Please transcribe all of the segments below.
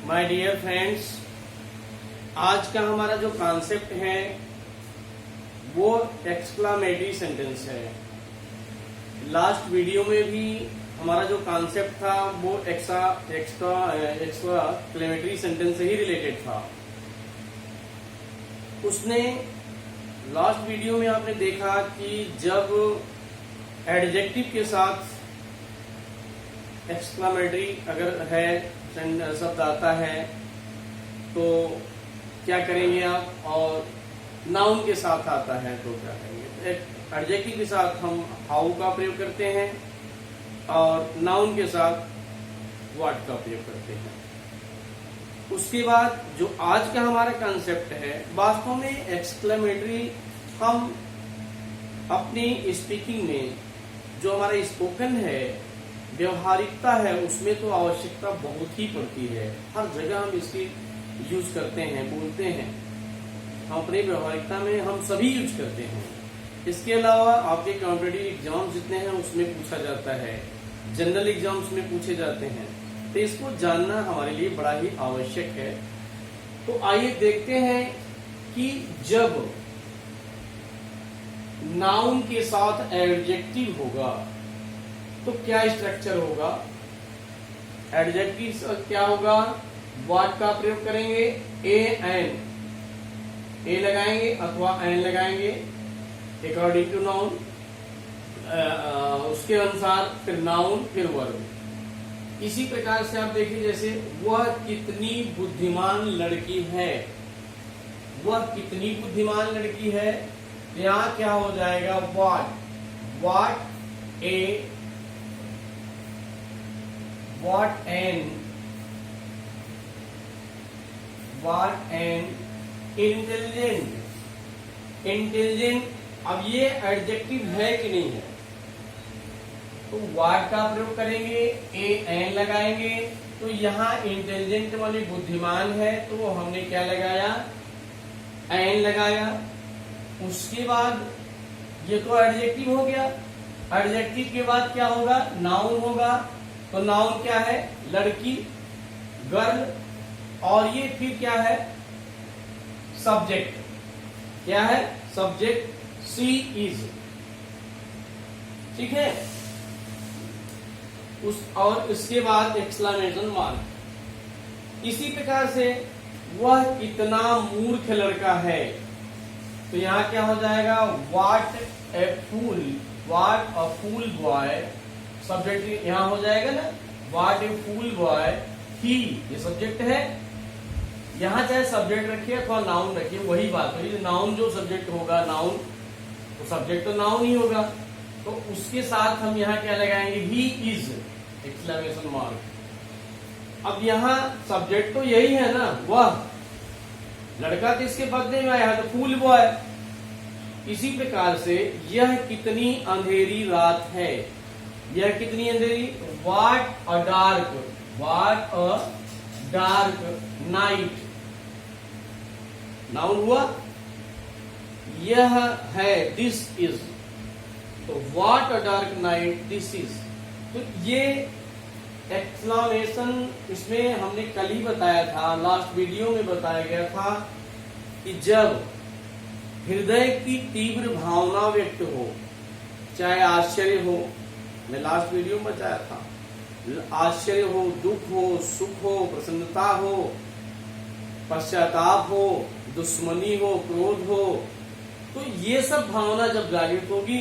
My dear friends, आज का हमारा जो कॉन्सेप्ट है वो एक्सक्लामेटरी सेंटेंस है। लास्ट वीडियो में भी हमारा जो कॉन्सेप्ट था वो एक्सक्लामेटरी सेंटेंस से ही रिलेटेड था। उसने लास्ट वीडियो में आपने देखा कि जब एडजेक्टिव के साथ एक्सक्लामेटरी अगर है शब्द आता है तो क्या करेंगे आप, और नाउन के साथ आता है तो क्या करेंगे। एडजेक्टिव के साथ हम हाउ का प्रयोग करते हैं और नाउन के साथ व्हाट का प्रयोग करते हैं। उसके बाद जो आज का हमारा कंसेप्ट है, वास्तव में एक्सक्लेमेटरी हम अपनी स्पीकिंग में जो हमारा स्पोकन है, व्यवहारिकता है, उसमें तो आवश्यकता बहुत ही पड़ती है। हर जगह हम इसकी यूज करते हैं, बोलते हैं, हम अपनी व्यवहारिकता में हम सभी यूज करते हैं। इसके अलावा आपके कॉम्पिटिटिव एग्जाम जितने हैं उसमें पूछा जाता है, जनरल एग्जाम्स में पूछे जाते हैं, तो इसको जानना हमारे लिए बड़ा ही आवश्यक है। तो आइए देखते हैं कि जब नाउन के साथ एडजेक्टिव होगा तो क्या स्ट्रक्चर होगा। एडजेक्टिव क्या होगा, व्हाट का प्रयोग करेंगे, ए लगाएंगे अथवा एन लगाएंगे अकॉर्डिंग टू नाउन, उसके अनुसार फिर नाउन फिर वर्ब। इसी प्रकार से आप देखिए, जैसे वह कितनी बुद्धिमान लड़की है, वह कितनी बुद्धिमान लड़की है, यहां क्या हो जाएगा, व्हाट एन इंटेलिजेंट। अब ये एडजेक्टिव है कि नहीं है, तो व्हाट का प्रयोग करेंगे, एन लगाएंगे, तो यहाँ इंटेलिजेंट वाली बुद्धिमान है तो हमने क्या लगाया, एन लगाया। उसके बाद ये तो एडजेक्टिव हो गया। एडजेक्टिव के बाद क्या होगा, नाउन होगा। तो नाउन क्या है, लड़की, गर्ल, और ये फिर क्या है, सब्जेक्ट। क्या है, सब्जेक्ट, सी इज। ठीक है। और इसके बाद एक्सक्लेमेशन मार्क। इसी प्रकार से वह कितना मूर्ख लड़का है, तो यहाँ क्या हो जाएगा, what a fool boy. Subject यहाँ हो जाएगा ना, व्हाट ए फूल बॉय ही, ये सब्जेक्ट है। यहाँ चाहे सब्जेक्ट रखिए अथवा नाउन रखिए, वही बात है। नाउन जो सब्जेक्ट होगा, नाउन तो सब्जेक्ट तो नाउन ही होगा, तो उसके साथ हम यहाँ क्या लगाएंगे, ही इज एक्सक्लेमेशन मार्क। अब यहाँ सब्जेक्ट तो यही है ना, वह लड़का किसके बदले में आया है, तो फूल बॉय। इसी प्रकार से यह कितनी अंधेरी रात है, यह कितनी अंधेरी, what a dark night. Noun हुआ, यह है, दिस इज, तो what a dark night this is. तो ये एक्सक्लेमेशन, इसमें हमने कल ही बताया था, लास्ट वीडियो में बताया गया था कि जब हृदय की तीव्र भावना व्यक्त हो, चाहे आश्चर्य हो, मैं लास्ट वीडियो में बताया था, आश्चर्य हो, दुख हो, सुख हो, प्रसन्नता हो, पश्चाताप हो, दुश्मनी हो, क्रोध हो, तो ये सब भावना जब जागृत होगी,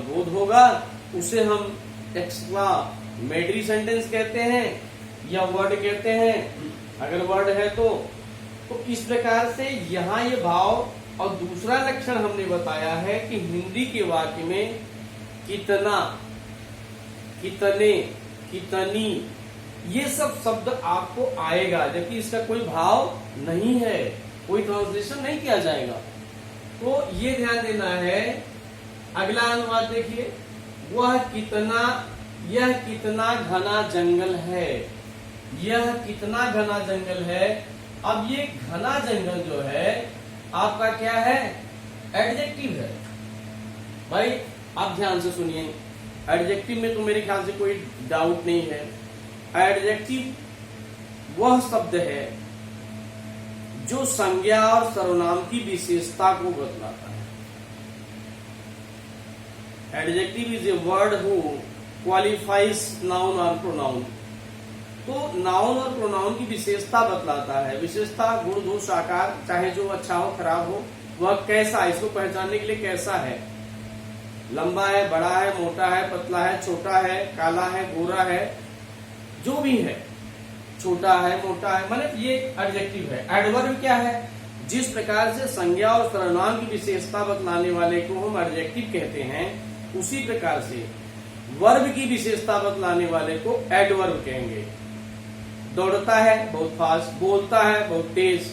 बोध होगा, उसे हम एक्सक्लेमेटरी सेंटेंस कहते हैं या वर्ड कहते हैं, अगर वर्ड है तो इस प्रकार से यहाँ ये भाव। और दूसरा लक्षण हमने बताया है कि हिंदी के वाक्य में कितना, कितने, कितनी, ये सब शब्द आपको आएगा, जबकि इसका कोई भाव नहीं है, कोई ट्रांसलेशन नहीं किया जाएगा। तो ये ध्यान देना है। अगला अनुवाद देखिए, यह कितना घना जंगल है, यह कितना घना जंगल है। अब ये घना जंगल जो है आपका क्या है, एडजेक्टिव है। भाई आप ध्यान से सुनिए, एडजेक्टिव में तो मेरे ख्याल से कोई डाउट नहीं है। एडजेक्टिव वह शब्द है जो संज्ञा और सर्वनाम की विशेषता को बतलाता है। Adjective is a word who qualifies noun और प्रोनाउन। तो नाउन और प्रोनाउन की विशेषता बतलाता है। विशेषता गुण दोष आकार, चाहे जो अच्छा हो खराब हो, वह कैसा है, इसको पहचानने के लिए कैसा है, लंबा है, बड़ा है, मोटा है, पतला है, छोटा है, काला है, गोरा है, जो भी है, छोटा है, मोटा है, मतलब ये एडजेक्टिव है। एडवर्ब क्या है? जिस प्रकार से संज्ञा और सर्वनाम की विशेषता बतलाने वाले को हम एडजेक्टिव कहते हैं, उसी प्रकार से वर्ब की विशेषता बतलाने वाले को एडवर्ब कहेंगे। दौड़ता है बहुत फास्ट, बोलता है बहुत तेज,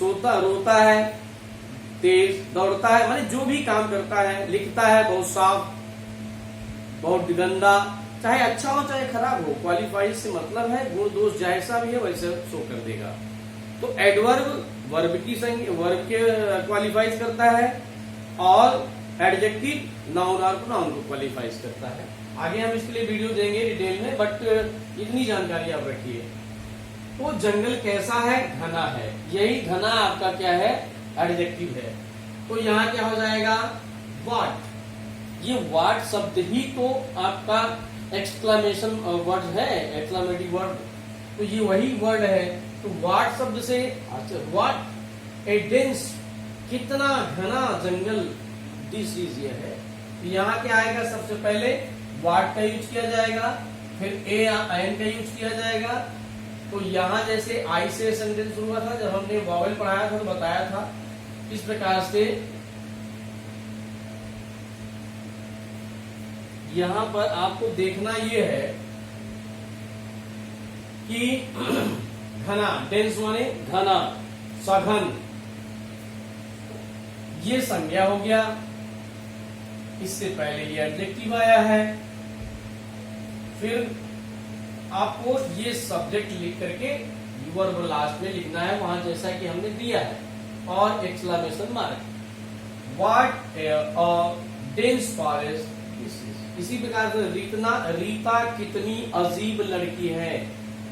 रोता है तेज, दौड़ता है, माने जो भी काम करता है, लिखता है बहुत साफ, बहुत गंदा, चाहे अच्छा हो चाहे खराब हो, क्वालिफाइड से मतलब है गुण दोष जैसा भी है वैसे शो कर देगा। तो एडवर्ब वर्ब के क्वालिफाइज करता है और एडजेक्टिव नाउन और प्रोनाउन को क्वालिफाइज करता है। आगे हम इसके लिए वीडियो देंगे डिटेल में, बट इतनी जानकारी आप रखिए। तो जंगल कैसा है? घना है। यही घना आपका क्या है? एडजेक्टिव है। तो यहाँ क्या हो जाएगा? व्हाट। ये व्हाट शब्द ही तो आपका एक्सक्लेमेशन वर्ड है, एक्सक्लेमेटिव वर्ड, तो ये वही वर्ड है। तो व्हाट शब्द से, अच्छा व्हाट ए डेंस, कितना घना जंगल, दिस इज ये है। यहाँ क्या आएगा? सबसे पहले व्हाट का यूज किया जाएगा, फिर ए या एन का यूज किया जाएगा। तो यहाँ जैसे आई से सेंटेंस शुरू हुआ था, जब हमने वॉवेल पढ़ाया था तो बताया था इस प्रकार से यहाँ पर आपको देखना ये है कि घना, डेंस माने घना, सघन, ये संज्ञा हो गया, इससे पहले ये एडजेक्टिव आया है। फिर आपको ये सब्जेक्ट लिख करके वर्ब लास्ट में लिखना है, वहां जैसा कि हमने दिया है, और exclamation mark. What dense forest, इसी प्रकार से रीता कितनी अजीब लड़की है।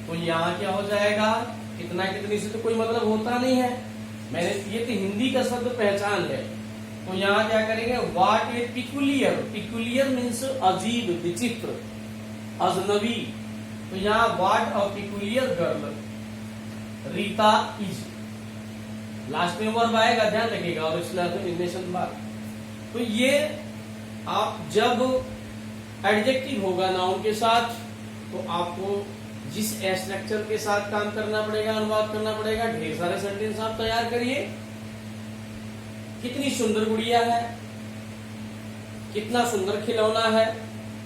तो यहाँ क्या हो जाएगा? कितना कितनी से तो कोई मतलब होता नहीं है, मैंने ये तो हिंदी का शब्द पहचान है। तो यहाँ क्या करेंगे? What A peculiar, peculiar means अजीब, विचित्र, अजनबी। तो यहाँ what a peculiar girl Rita is, last में वर्ब आएगा, ध्यान रखिएगा, और एक्सक्लेमेशन मार्क। तो ये आप जब एडजेक्टिव होगा नाउन के साथ, तो आपको जिस स्ट्रक्चर के साथ काम करना पड़ेगा, अनुवाद करना पड़ेगा, ढेर सारे सेंटेंस आप तैयार करिए। कितनी सुंदर गुड़िया है, कितना सुंदर खिलौना है,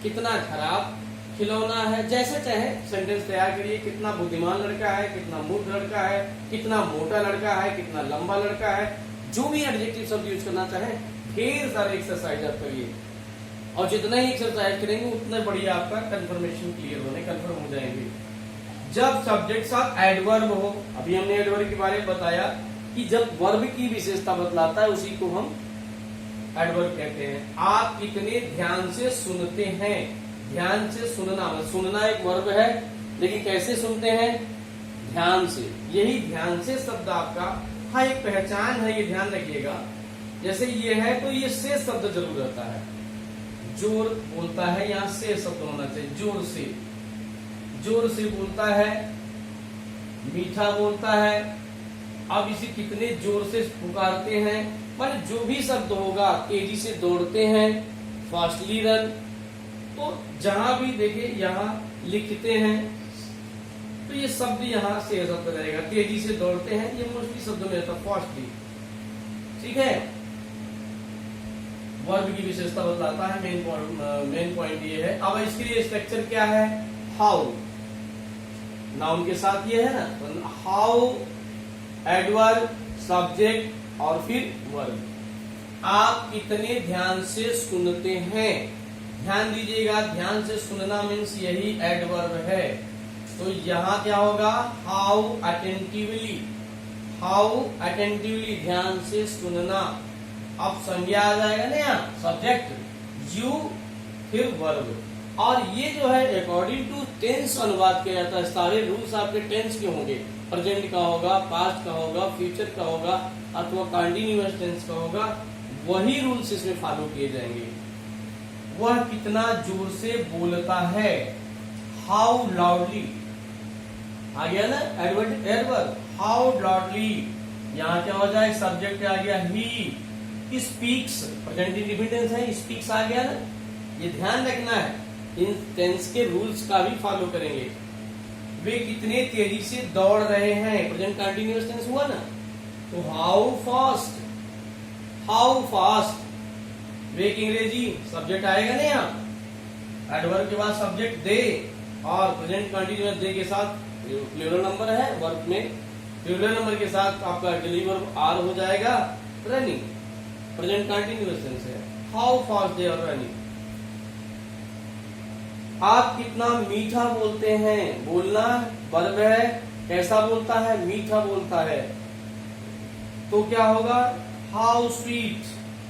कितना खराब खिलौना है, जैसे चाहे सेंटेंस तैयार करिए। कितना बुद्धिमान लड़का है, कितना मूर्ख लड़का है, कितना मोटा लड़का है, कितना लंबा लड़का है, जो भी एडजेक्टिव शब्द यूज करना चाहे, ढेर सारे एक्सरसाइज आप करिए। और जितना ही एक्सरसाइज करेंगे उतना बढ़िया आपका कंफर्मेशन क्लियर होने, कंफर्म हो जाएंगे। जब सब्जेक्ट साथ एडवर्ब हो, अभी हमने एडवर्ब के बारे में बताया कि जब वर्ब की विशेषता बतलाता है उसी को हम एडवर्ब कहते हैं। आप कितने ध्यान से सुनते हैं, ध्यान से सुनना, सुनना एक वर्ब है, लेकिन कैसे सुनते हैं? ध्यान से। यही ध्यान से शब्द आपका, हाँ एक पहचान है, ये ध्यान रखिएगा। जैसे ये है तो ये से शब्द जरूर रहता है, जोर बोलता है, यहाँ से शब्द होना चाहिए, जोर से, जोर से बोलता है, मीठा बोलता है। अब इसे कितने जोर से पुकारते हैं, मतलब जो भी शब्द होगा, तेजी से दौड़ते हैं, फास्टली रन, तो जहां भी देखे यहाँ लिखते हैं, तो ये शब्द यहाँ से शब्द रहेगा। तेजी से दौड़ते हैं, ये मोस्टली शब्द में रहता, फास्टली, ठीक है। वर्ब की विशेषता बतलाता है, मेन पॉइंट ये है। अब इसके लिए स्ट्रक्चर क्या है? हाउ, नाउन के साथ ये है ना, हाउ, एडवर्ब, सब्जेक्ट और फिर वर्ब। आप कितने ध्यान से सुनते हैं, ध्यान दीजिएगा, ध्यान से सुनना मीन्स यही एडवर्ब है। तो यहाँ क्या होगा? हाउ अटेंटिवली, हाउ अटेंटिवली, ध्यान से सुनना। अब संज्ञा आ जाएगा ना यहाँ, सब्जेक्ट, यू, फिर वर्ब, और ये जो है अकॉर्डिंग टू टेंस अनुवाद किया जाता है। सारे रूल्स आपके टेंस के होंगे, प्रेजेंट का होगा, पास्ट का होगा, फ्यूचर का होगा अथवा कंटिन्यूअस टेंस का होगा, वही रूल्स इसमें फॉलो किए जाएंगे। वह कितना जोर से बोलता है, हाउ लाउडली आ गया ना एडवर्ब, हाउ लाउडली। यहाँ क्या हो जाए, सब्जेक्ट आ गया ही स्पीक्स, प्रेजेंट इंडिपेंडेंस है, स्पीक्स आ गया ना। ये ध्यान रखना है, इन टेंस के रूल्स का भी फॉलो करेंगे। वे कितने तेजी से दौड़ रहे हैं, प्रेजेंट कंटिन्यूअस टेंस हुआ ना, तो हाउ फास्ट, हाउ फास्ट। वे की अंग्रेजी सब्जेक्ट आएगा ना यहाँ, एडवर्ब के बाद सब्जेक्ट दे और प्रेजेंट कंटिन्यूअस दे के साथ प्लूरल नंबर है, वर्ब में प्लूरल नंबर के साथ आपका ऑक्सिलरी वर्ब आर हो जाएगा, रनिंग, प्रेजेंट कंटिन्यूअस टेंस है, how fast they are running. आप कितना मीठा बोलते हैं, बोलना वर्ब है, कैसा बोलता है, मीठा बोलता है, तो क्या होगा, हाउ स्वीट,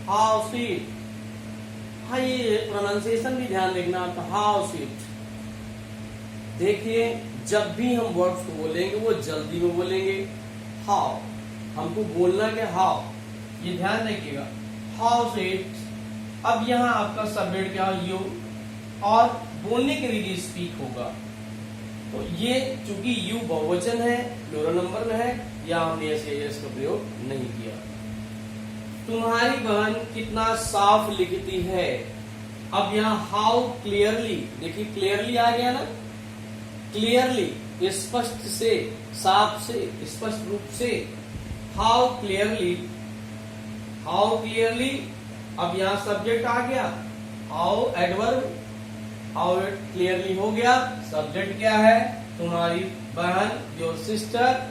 हाउ स्वीट। हाँ, ये प्रोनाउंसिएशन भी ध्यान देखना आपका, हाउ स्वीट। देखिए जब भी हम वर्ड्स को बोलेंगे वो जल्दी में बोलेंगे, हाउ, हमको बोलना क्या, हाउ, ये ध्यान रखिएगा, हाउ स्वीट। अब यहाँ आपका सब्जेक्ट क्या, यू, और बोलने के लिए स्पीक होगा, तो ये चूंकि यू बहुवचन है, प्लूरल नंबर में है, या हमने एस का प्रयोग नहीं किया। तुम्हारी बहन कितना साफ लिखती है। अब यहाँ हाउ क्लियरली, देखिए क्लियरली आ गया ना, क्लियरली स्पष्ट से, साफ से, स्पष्ट रूप से, हाउ क्लियरली, हाउ क्लियरली। अब यहाँ सब्जेक्ट आ गया, हाउ एडवर्ब, हाउ क्लियरली हो गया, सब्जेक्ट क्या है, तुम्हारी बहन, योर सिस्टर,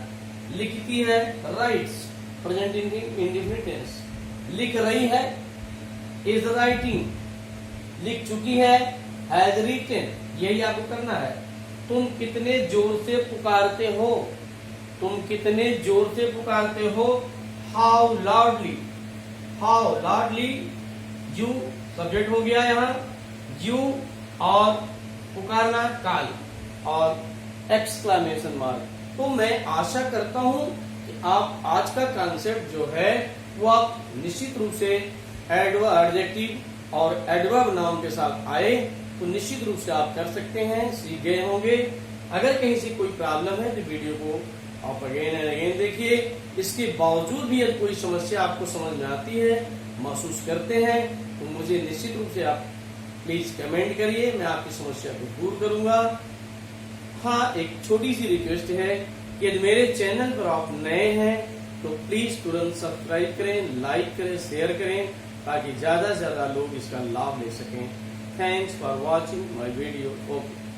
लिखती है, राइट्स, प्रेजेंट इंडेफिनिट टेंस, लिख रही है, इज राइटिंग, लिख चुकी है, हैज रिटन, यही आपको करना है। तुम कितने जोर से पुकारते हो, तुम कितने जोर से पुकारते हो, how loudly, how loudly you, subject हो गया यहाँ यू, और पुकारना काल, और एक्सक्लेमेशन मार्क। तो मैं आशा करता हूं कि आप आज का कॉन्सेप्ट जो है वो आप निश्चित रूप से एडजेक्टिव और एडवर्ब नाउन के साथ आए तो निश्चित रूप से आप कर सकते हैं, सीख गए होंगे। अगर कहीं से कोई प्रॉब्लम है तो वीडियो को आप अगेन एंड अगेन देखिए। इसके बावजूद भी यदि कोई समस्या आपको समझ में आती है, महसूस करते हैं, तो मुझे निश्चित रूप से आप प्लीज कमेंट करिए, मैं आपकी समस्या को दूर करूंगा। हाँ, एक छोटी सी रिक्वेस्ट है कि यदि मेरे चैनल पर आप नए हैं तो प्लीज तुरंत सब्सक्राइब करें, लाइक करें, शेयर करें, ताकि ज्यादा से ज्यादा लोग इसका लाभ ले सकें। Thanks for watching my video. Okay.